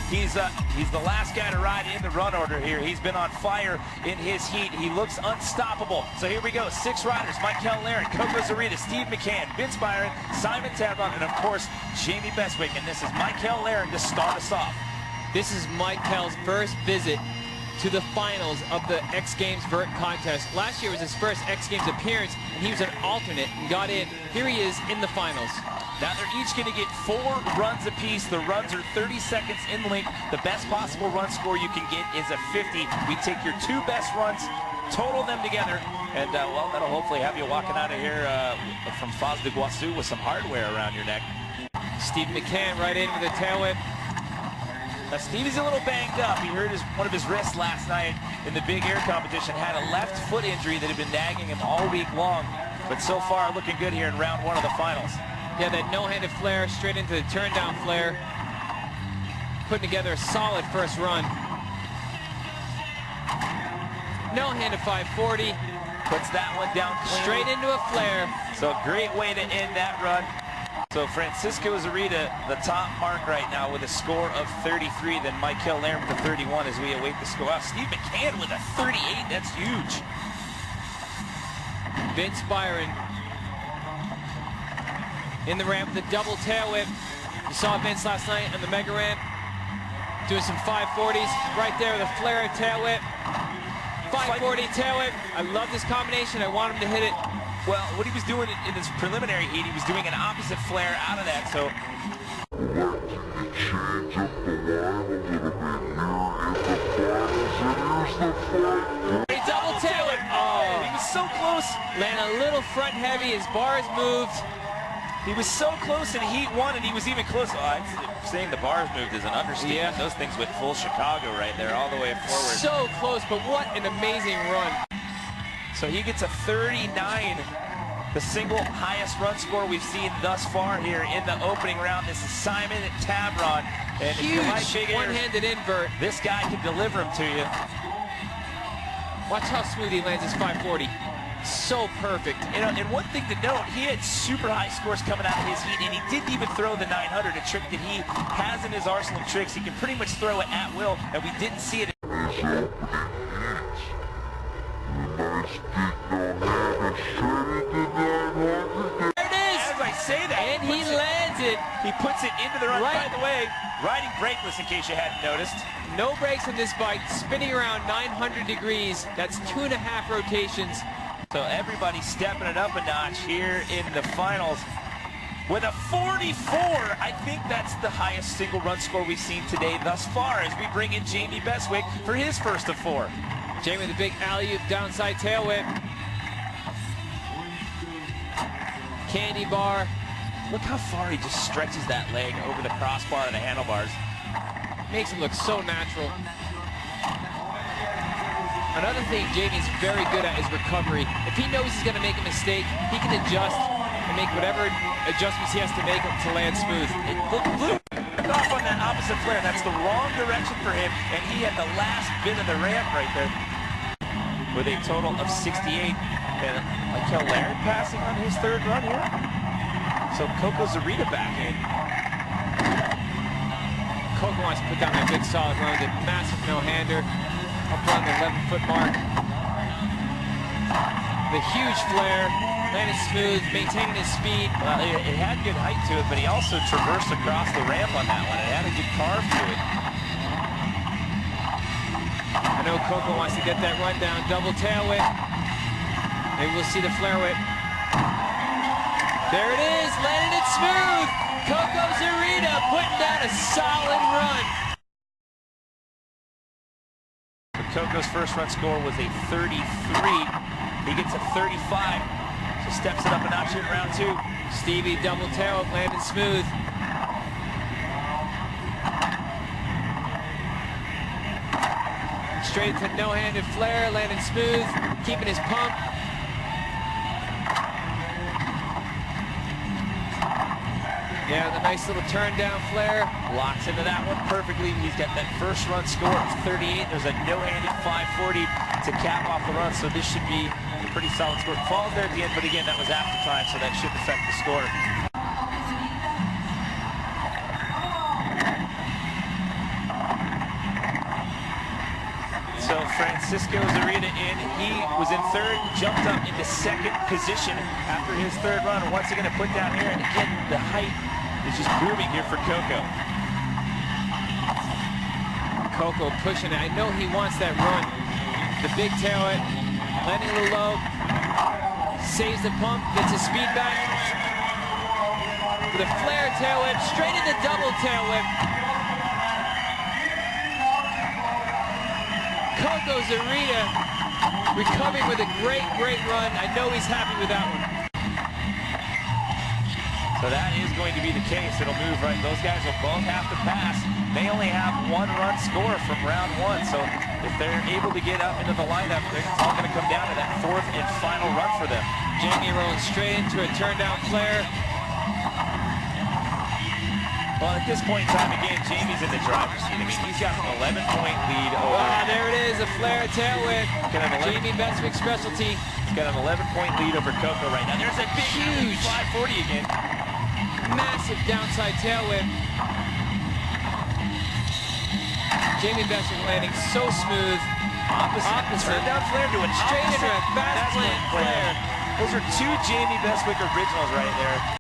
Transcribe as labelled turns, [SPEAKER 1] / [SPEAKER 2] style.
[SPEAKER 1] He's the last guy to ride in the run order here. He's been on fire in his heat. He looks unstoppable. So here we go. 6 riders: Mykel Larrin, Coco Zurita, Steve McCann, Byron, Simon Tabron, and of course, Jamie Bestwick. And this is Mykel Larrin to start us off.
[SPEAKER 2] This is Mykel's first visit to the finals of the X Games Vert contest. Last year was his first X Games appearance, and he was an alternate and got in. Here he is in the finals.
[SPEAKER 1] Now they're each going to get 4 runs apiece. The runs are 30 seconds in length. The best possible run score you can get is a 50. We take your 2 best runs, total them together, and well, that'll hopefully have you walking out of here from Foz do Iguaçu with some hardware around your neck.
[SPEAKER 2] Steve McCann right in with a tail whip.
[SPEAKER 1] Now Stevie's a little banged up. He hurt one of his wrists last night in the big air competition. Had a left foot injury that had been nagging him all week long. But so far looking good here in round 1 of the finals.
[SPEAKER 2] Yeah, that no-handed flare straight into the turn-down flare. Putting together a solid first run. No-handed 540.
[SPEAKER 1] Puts that one down clean.
[SPEAKER 2] Straight into a flare.
[SPEAKER 1] So a great way to end that run. So Francisco Zurita, the top mark right now with a score of 33. Then Mykel Larrin with a 31 as we await the score. Steve McCann with a 38. That's huge.
[SPEAKER 2] Byron in the ramp with a double tail whip. You saw Vince last night on the mega ramp doing some 540s right there with a flare and tail whip. 540 tail whip. I love this combination. I want him to hit it.
[SPEAKER 1] Well, what he was doing in this preliminary heat, he was doing an opposite flare out of that, so...
[SPEAKER 2] Double tail whip! Oh,
[SPEAKER 1] he was so close.
[SPEAKER 2] Land a little front heavy, his bars moved.
[SPEAKER 1] He was so close in heat 1, and he was even closer. Saying the bars moved is an understatement. Yeah. Those things went full Chicago right there, all the way forward.
[SPEAKER 2] So close, but what an amazing run.
[SPEAKER 1] So he gets a 39, the single highest run score we've seen thus far here in the opening round. This is Simon Tabron. And
[SPEAKER 2] huge one-handed invert.
[SPEAKER 1] This guy can deliver them to you.
[SPEAKER 2] Watch how smooth he lands his 540. So perfect.
[SPEAKER 1] You know, and one thing to note, he had super high scores coming out of his heat, and he didn't even throw the 900, a trick that he has in his arsenal of tricks. He can pretty much throw it at will, and we didn't see it.
[SPEAKER 2] There it is!
[SPEAKER 1] As I say that,
[SPEAKER 2] and he lands it.
[SPEAKER 1] He puts it into the run. Right. By the way, riding brakeless in case you hadn't noticed.
[SPEAKER 2] No brakes on this bike, spinning around 900 degrees. That's 2.5 rotations.
[SPEAKER 1] So everybody stepping it up a notch here in the finals. With a 44, I think that's the highest single run score we've seen today thus far as we bring in Jamie Bestwick for his first of 4.
[SPEAKER 2] Jamie with the big alley-oop downside tail whip. Candy bar.
[SPEAKER 1] Look how far he just stretches that leg over the crossbar and the handlebars.
[SPEAKER 2] Makes him look so natural. Another thing Jamie's very good at is recovery. If he knows he's going to make a mistake, he can adjust and make whatever adjustments he has to make to land smooth.
[SPEAKER 1] It blew off on that opposite flare. That's the wrong direction for him, and he had the last bit of the ramp right there. With a total of 68. And Mykel Larrin passing on his 3rd run here. So Coco Zurita back in.
[SPEAKER 2] Coco wants to put down that big solid run with a massive no-hander up on the 11-foot mark. The huge flare, landed smooth, maintaining his speed.
[SPEAKER 1] Well, it had good height to it, but he also traversed across the ramp on that one. It had a good carve to it.
[SPEAKER 2] I know Coco wants to get that run down. Double tail whip. Maybe we'll see the flare whip. There it is, landed it smooth. Coco Zurita putting down a solid run.
[SPEAKER 1] Coco's first run score was a 33. He gets a 35, so steps it up a notch in round 2.
[SPEAKER 2] Stevie double tail whip, landed smooth. Straight to no-handed flare, landing smooth, keeping his pump. Yeah, the nice little turn down flare.
[SPEAKER 1] Locks into that one perfectly. He's got that first run score of 38. There's a no-handed 540 to cap off the run, so this should be a pretty solid score. Falls there at the end, but again, that was after time, so that should affect the score. Francisco Zurita in. He was in third, jumped up into second position after his third run. What's he going to put down here? And again, the height is just booming here for Coco.
[SPEAKER 2] Coco pushing it. I know he wants that run. The big tail it, landing a little low, saves the pump, gets his speed back. With a flare tail whip, straight into double tail whip. Coco Zurita recovering with a great run. I know he's happy with that one.
[SPEAKER 1] So that is going to be the case. It'll move right. Those guys will both have to pass. They only have one run score from round one. So if they're able to get up into the lineup, it's all going to come down to that fourth and final run for them.
[SPEAKER 2] Jamie rolling straight into a turn down flare.
[SPEAKER 1] Well, at this point in time, again, Jamie's in the driver's seat. I mean, he's got an 11-point lead over.
[SPEAKER 2] There it is, a flare tail whip. Jamie Bestwick specialty.
[SPEAKER 1] He's got an 11-point lead over Coco right now. There's a big, huge 540 again.
[SPEAKER 2] Massive downside tail whip. Jamie Bestwick landing so smooth. Opposite.
[SPEAKER 1] Turn down flare to an
[SPEAKER 2] straight into a fast plant flare.
[SPEAKER 1] Those are two Jamie Bestwick originals right there.